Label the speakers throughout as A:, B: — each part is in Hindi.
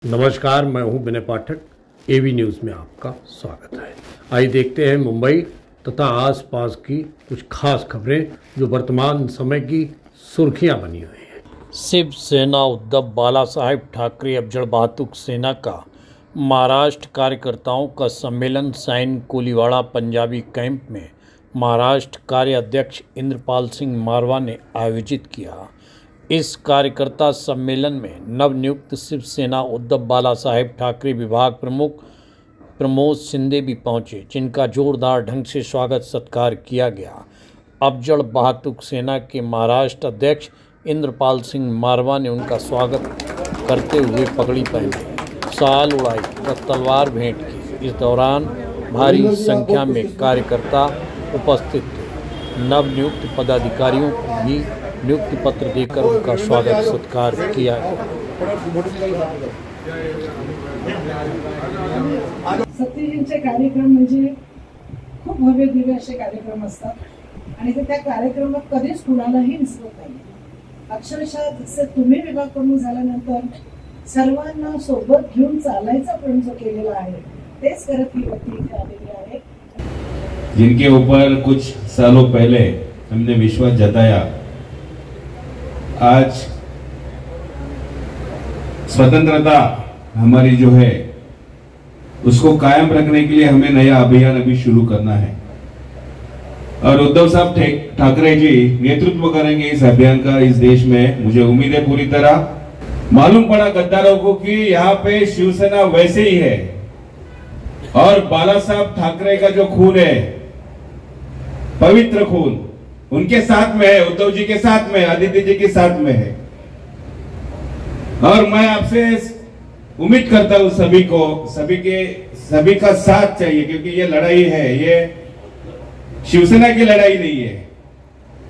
A: नमस्कार, मैं हूं विनय पाठक। एवी न्यूज़ में आपका स्वागत है। आइए देखते हैं मुंबई तथा आसपास की कुछ खास खबरें जो वर्तमान समय की सुर्खियां बनी हुई हैं। शिवसेना उद्धव बाला साहेब ठाकरे अफजल बहादुर सेना का महाराष्ट्र कार्यकर्ताओं का सम्मेलन साइन कोलीवाड़ा पंजाबी कैंप में महाराष्ट्र कार्य अध्यक्ष इंद्रपाल सिंह मारवा ने आयोजित किया। इस कार्यकर्ता सम्मेलन में नवनियुक्त शिवसेना उद्धव बाला साहेब ठाकरे विभाग प्रमुख प्रमोद शिंदे भी पहुंचे, जिनका जोरदार ढंग से स्वागत सत्कार किया गया। अफजल बहादुर सेना के महाराष्ट्र अध्यक्ष इंद्रपाल सिंह मारवा ने उनका स्वागत करते हुए पगड़ी पहनी, शाल उड़ाई व तलवार भेंट की। इस दौरान भारी संख्या में कार्यकर्ता उपस्थित थे। नवनियुक्त पदाधिकारियों को भी नियुक्ति पत्र देकर उनका स्वागत सत्कार किया गया।
B: सत्यजींचे कार्यक्रम म्हणजे खूप भव्य दिव्य असे कार्यक्रम असतात आणि त्या कार्यक्रमात कधीच कुणालाही विसरत नाही। अक्षरशः जसे तुम्ही विभाग प्रमुख झाल्यानंतर सर्वांना सोबत घेऊन चालायचा पण जो केलेला आहे तेच करत ही व्यक्ती इथे आलेली आहे,
C: जिनके ऊपर कुछ सालों पहले हमने विश्वास जताया। आज स्वतंत्रता हमारी जो है उसको कायम रखने के लिए हमें नया अभियान अभी शुरू करना है और उद्धव साहब ठाकरे जी नेतृत्व करेंगे इस अभियान का इस देश में। मुझे उम्मीद है पूरी तरह मालूम पड़ा गद्दारों को कि यहाँ पे शिवसेना वैसे ही है और बाला साहब ठाकरे का जो खून है, पवित्र खून, उनके साथ में है, उद्धव जी के साथ में, आदित्य जी के साथ में है। और मैं आपसे उम्मीद करता हूं सभी का साथ चाहिए, क्योंकि ये लड़ाई है, ये शिवसेना की लड़ाई नहीं है,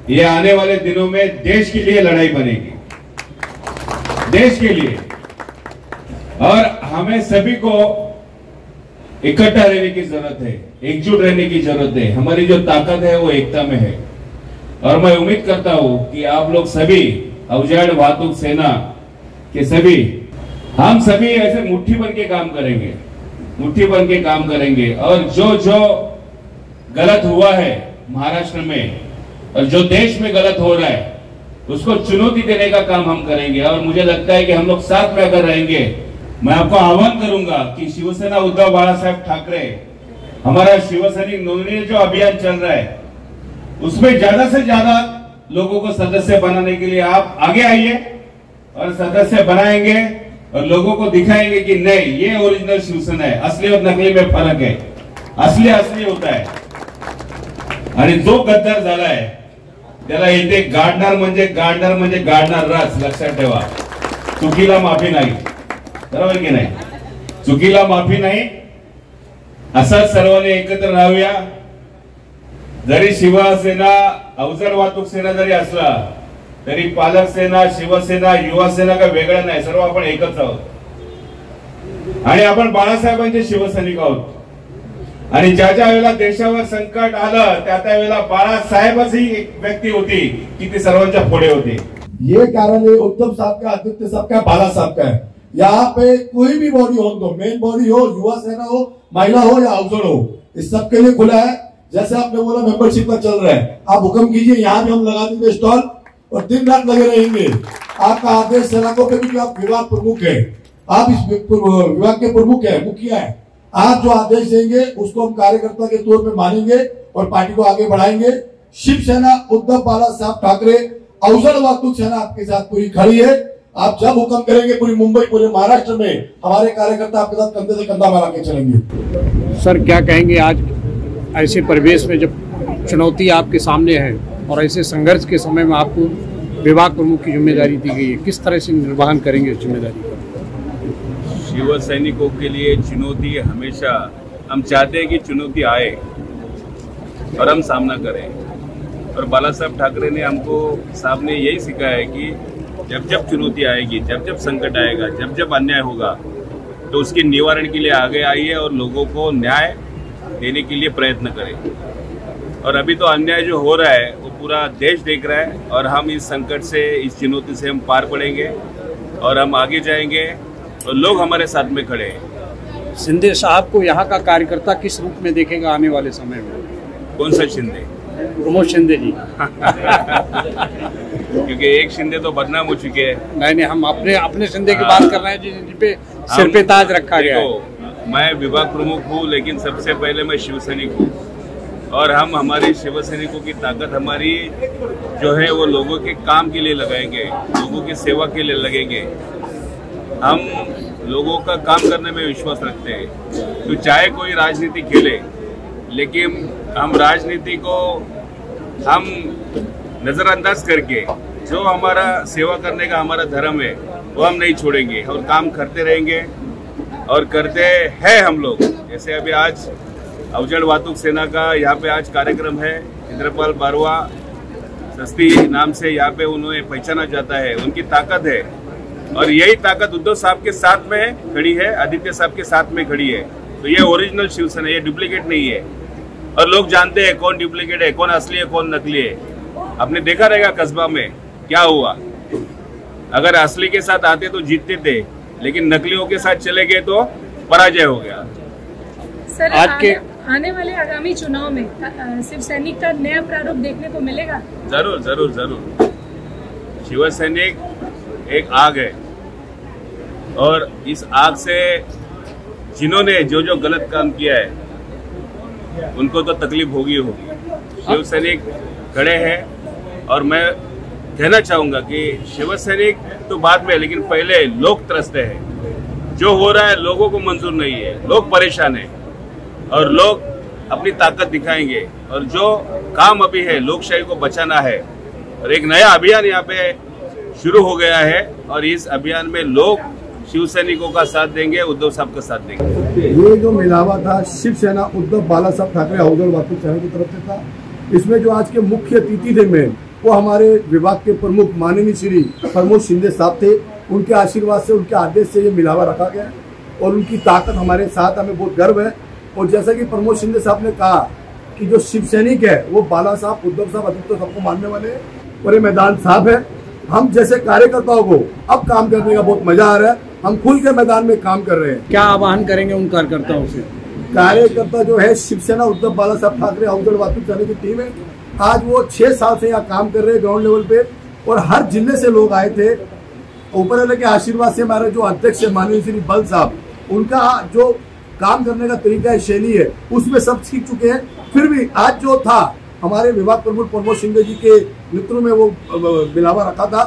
C: ये आने वाले दिनों में देश के लिए लड़ाई बनेगी, देश के लिए। और हमें सभी को इकट्ठा रहने की जरूरत है, एकजुट रहने की जरूरत है। हमारी जो ताकत है वो एकता में है और मैं उम्मीद करता हूं कि आप लोग सभी अफजल बहादुर सेना के सभी, हम सभी ऐसे मुट्ठी बन के काम करेंगे, मुट्ठी बन के काम करेंगे और जो जो गलत हुआ है महाराष्ट्र में और जो देश में गलत हो रहा है उसको चुनौती देने का काम हम करेंगे। और मुझे लगता है कि हम लोग साथ में अगर रहेंगे, मैं आपको आह्वान करूंगा कि शिवसेना उद्धव बाला साहेब ठाकरे, हमारा शिवसैनिक नोंदणी जो अभियान चल रहा है उसमें ज्यादा से ज्यादा लोगों को सदस्य बनाने के लिए आप आगे आइए और सदस्य बनाएंगे और लोगों को दिखाएंगे कि नहीं, ये ओरिजिनल शिवसेना है, असली और नकली में फर्क है, असली असली होता है। आणि जो गद्दार झाला आहे त्याला इथे गाडणार म्हणजे गाडणारच, लक्षात ठेवा। चुकीला माफी नाही, बरोबर की नाही? चुकीला माफी नाही। असंच सर्वांनी एकत्र राहूया। जरी शिवसेना अफजल बहादुर सेना जरी असला तरी पालक सेना, शिवसेना, युवा सेना का वेगळं नाही, सर्व आपण एकच आहोत आणि आपण बाळासाहेबांचे शिवसैनिक आहोत। आणि ज्या ज्या वेळेला देशावर संकट आलं त्या वेळेला बाळासाहेबच ही एक व्यक्ती होती की ती सर्वांच्या पुढे होती।
D: ये कार्यालय उद्धव साहब का, आदित्य साहब का, बाला साहब का है। यहाँ पे कोई भी बॉडी हो, तो मेन बॉडी हो, युवा सेना हो, महिला हो या अफजल हो, इस सबके लिए खुला है। जैसे आपने बोला मेंबरशिप का चल रहा है, आप हुक्म कीजिए, यहाँ भी हम लगा देंगे स्टॉल और दिन रात लगे रहेंगे। आपका आदेश सेनाकों पे भी जो आप विभाग प्रमुख है, आप इस विभाग के प्रमुख है, मुखिया है, आप जो आदेश देंगे उसको हम कार्यकर्ता के तौर पे मानेंगे और पार्टी को आगे बढ़ाएंगे। शिवसेना उद्धव बाला साहब ठाकरे अफजल बहादुर सेना आपके साथ पूरी खड़ी है। आप जब हुक्म करेंगे पूरी मुंबई, पूरे महाराष्ट्र में हमारे कार्यकर्ता आपके साथ कंधे से कंधा मिला के चलेंगे।
A: सर, क्या कहेंगे आज ऐसे परिवेश में जब चुनौती आपके सामने है और ऐसे संघर्ष के समय में आपको विभाग प्रमुख की जिम्मेदारी दी गई है, किस तरह से निर्वहन करेंगे इस जिम्मेदारी का?
C: शिव सैनिकों के लिए चुनौती हमेशा, हम चाहते हैं कि चुनौती आए और हम सामना करें। और बाला साहब ठाकरे ने हमको सामने यही सिखाया है कि जब जब चुनौती आएगी, जब जब संकट आएगा, जब जब अन्याय होगा तो उसके निवारण के लिए आगे आइए और लोगों को न्याय देने के लिए प्रयत्न करें। और अभी तो अन्याय जो हो रहा है वो पूरा देश देख रहा है और हम इस संकट से, इस चुनौती से हम पार पड़ेंगे और हम आगे जाएंगे और लोग हमारे साथ में खड़े हैं।
E: शिंदे साहब को यहाँ का कार्यकर्ता किस रूप में देखेगा आने वाले समय में?
C: कौन सा शिंदे?
E: प्रमोद शिंदे जी।
C: क्योंकि एक शिंदे तो बदनाम हो चुके हैं।
E: नहीं, हम अपने शिंदे की बात कर रहे हैं जिन पे सिर पे ताज रखा गया है।
C: मैं विभाग प्रमुख हूँ, लेकिन सबसे पहले मैं शिवसैनिक हूँ और हम हमारे शिवसैनिकों की ताकत हमारी जो है वो लोगों के काम के लिए लगाएंगे, लोगों की सेवा के लिए लगेंगे। हम लोगों का काम करने में विश्वास रखते हैं। तो चाहे कोई राजनीति खेले, लेकिन हम राजनीति को हम नज़रअंदाज करके जो हमारा सेवा करने का हमारा धर्म है वो हम नहीं छोड़ेंगे और काम करते रहेंगे और करते हैं हम लोग। जैसे अभी आज अवजड़ वातुक सेना का यहाँ पे आज कार्यक्रम है। इंद्रपाल बारवा सस्ती नाम से यहाँ पे उन्हें पहचाना जाता है, उनकी ताकत है और यही ताकत उद्धव साहब के साथ में खड़ी है, आदित्य साहब के साथ में खड़ी है। तो ये ओरिजिनल शिवसेना, ये डुप्लीकेट नहीं है और लोग जानते हैं कौन डुप्लीकेट है, कौन असली है, कौन नकली है। आपने देखा रहेगा कस्बा में क्या हुआ, अगर असली के साथ आते तो जीतते थे, लेकिन नकलियों के साथ चले गए तो पराजय हो गया।
F: सर, आने वाले आगामी चुनाव में शिवसैनिक का नया प्रारूप देखने को मिलेगा?
C: जरूर जरूर जरूर। शिवसैनिक एक आग है और इस आग से जिन्होंने जो जो गलत काम किया है उनको तो तकलीफ होगी। शिवसैनिक खड़े हैं और मैं कहना चाहूंगा कि शिवसैनिक तो बाद में, लेकिन पहले लोग त्रस्त हैं। जो हो रहा है लोगों को मंजूर नहीं है, लोग परेशान हैं और लोग अपनी ताकत दिखाएंगे और जो काम अभी है लोकशाही को बचाना है और एक नया अभियान यहाँ पे शुरू हो गया है और इस अभियान में लोग शिवसैनिकों का साथ देंगे, उद्धव साहब का साथ देंगे।
D: ये जो मिलावा था शिवसेना उद्धव बाला साहब ठाकरे अवजड़ वातुक सेना की तरफ से था। इसमें जो आज के मुख्य अतिथि थे मेन वो हमारे विभाग के प्रमुख माननीय श्री प्रमोद शिंदे साहब थे। उनके आशीर्वाद से, उनके आदेश से ये मिलावा रखा गया और उनकी ताकत हमारे साथ, हमें बहुत गर्व है। और जैसा कि प्रमोद शिंदे साहब ने कहा कि जो शिव सैनिक है वो बाला साहब, उद्धव साहब, आदित्य सबको मानने वाले हैं और ये मैदान साफ है। हम जैसे कार्यकर्ताओं को अब काम करने का बहुत मजा आ रहा है, हम खुल के मैदान में काम कर रहे हैं।
E: क्या आह्वान करेंगे उन कार्यकर्ताओं से?
D: कार्यकर्ता जो है शिवसेना उद्धव बाला साहब ठाकरे अवजड़ वातुक सेना की टीम है। आज वो 6 साल से यहाँ काम कर रहे हैं ग्राउंड लेवल पे और हर जिले से लोग आए थे। ऊपर वाले के आशीर्वाद से हमारे जो अध्यक्ष है माननीय श्री बल साहब, उनका जो काम करने का तरीका है, शैली है, उसमें सब सीख चुके हैं। फिर भी आज जो था हमारे विभाग प्रमुख प्रमोद शिंदे जी के नेतृत्व में वो मिलावा रखा था।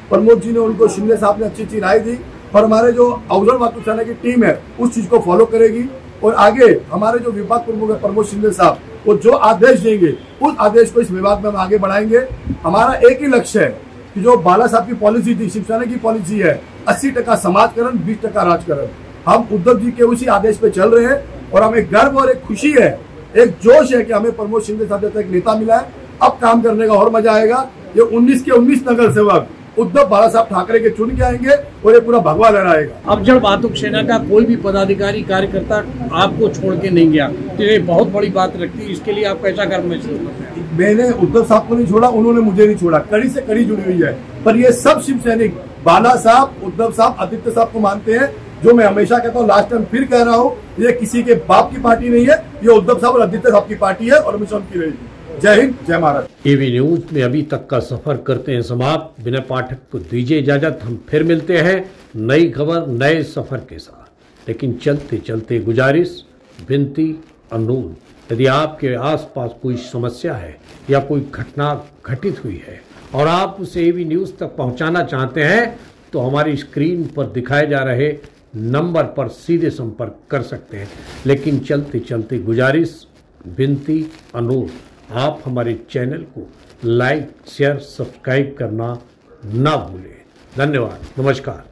D: प्रमोद जी ने उनको, शिंदे साहब ने अच्छी राय दी और हमारे जो अवजड़ वातुक सेना की टीम है उस चीज को फॉलो करेगी और आगे हमारे जो विभाग प्रमुख है प्रमोद शिंदे साहब, वो जो आदेश देंगे उस आदेश को इस विभाग में हम आगे बढ़ाएंगे। हमारा एक ही लक्ष्य है कि जो बाला साहब की पॉलिसी थी, शिवसेना की पॉलिसी है 80% समाजकरण, 20% राजकरण, हम उद्धव जी के उसी आदेश पे चल रहे हैं और हमें गर्व और एक खुशी है, एक जोश है कि हमें प्रमोद शिंदे साहब जैसा एक नेता मिला है। अब काम करने का और मजा आएगा। ये 19 के 19 नगर सेवक उद्धव बाला साहब ठाकरे के चुन के आएंगे और ये पूरा भगवा लहराएगा।
E: अवजड़ वातुक सेना का कोई भी पदाधिकारी कार्यकर्ता आपको छोड़ के नहीं गया, तो ये बहुत बड़ी बात रखती है। इसके लिए आप कैसा गर्व महसूस करते हैं?
D: मैंने उद्धव साहब को नहीं छोड़ा, उन्होंने मुझे नहीं छोड़ा, कड़ी से कड़ी जुड़ी हुई है। पर ये सब शिव सैनिक बाला साहब, उद्धव साहब, आदित्य साहब को मानते हैं। जो मैं हमेशा कहता हूँ, लास्ट टाइम फिर कह रहा हूँ, ये किसी के बाप की पार्टी नहीं है, ये उद्धव साहब और आदित्य साहब की पार्टी है और हमेशा उनकी रहेगी। जय हिंद, जय महाराष्ट्र।
A: एवी न्यूज में अभी तक का सफर करते हैं समाप्त। बिना पाठक को दीजिए इजाजत। हम फिर मिलते हैं नई खबर, नए सफर के साथ। लेकिन चलते चलते गुजारिश, विनती, अनुरोध, यदि आपके आसपास कोई समस्या है या कोई घटना घटित हुई है और आप उसे एवी न्यूज तक पहुंचाना चाहते हैं तो हमारी स्क्रीन पर दिखाए जा रहे नंबर पर सीधे संपर्क कर सकते हैं। लेकिन चलते चलते गुजारिश, विनती, अनुरोध, आप हमारे चैनल को लाइक, शेयर, सब्सक्राइब करना ना भूलें। धन्यवाद, नमस्कार।